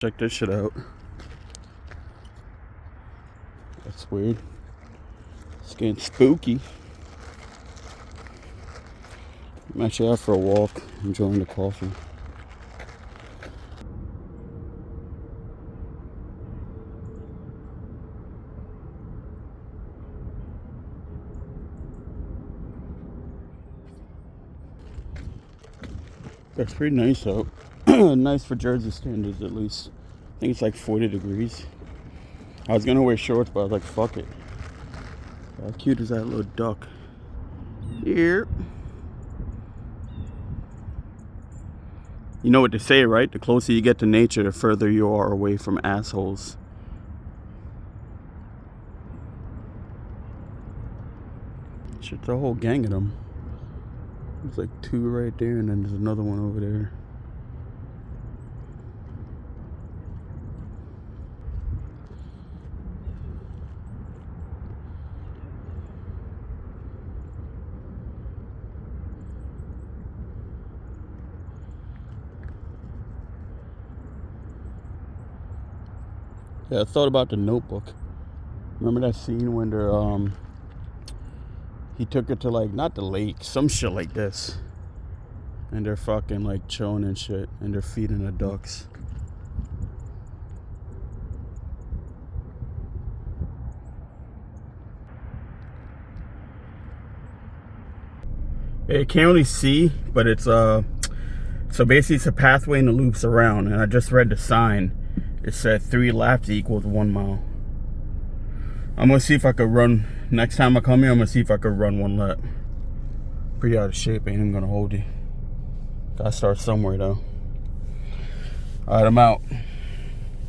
Check this shit out. That's weird. It's getting spooky. I'm actually out for a walk, enjoying the coffee. It's pretty nice out. Nice for Jersey standards, at least. I think it's like 40 degrees. I was gonna wear shorts, but I was like, fuck it. How cute is that little duck? Here. You know what they say, right? The closer you get to nature, the further you are away from assholes. Shit's a whole gang of them. There's like two right there, and then there's another one over there. Yeah, I thought about The Notebook. Remember that scene when they're he took her to like, not the lake, some shit like this, and they're fucking like chilling and shit, and they're feeding the ducks. You can't really see, but it's so basically it's a pathway and it loops around, and I just read the sign. It said 3 laps equals 1 mile. I'm gonna see if I could run, next time I come here, I'm gonna see if I could run 1 lap. Pretty out of shape, ain't even gonna hold you. Gotta start somewhere though. Alright, I'm out.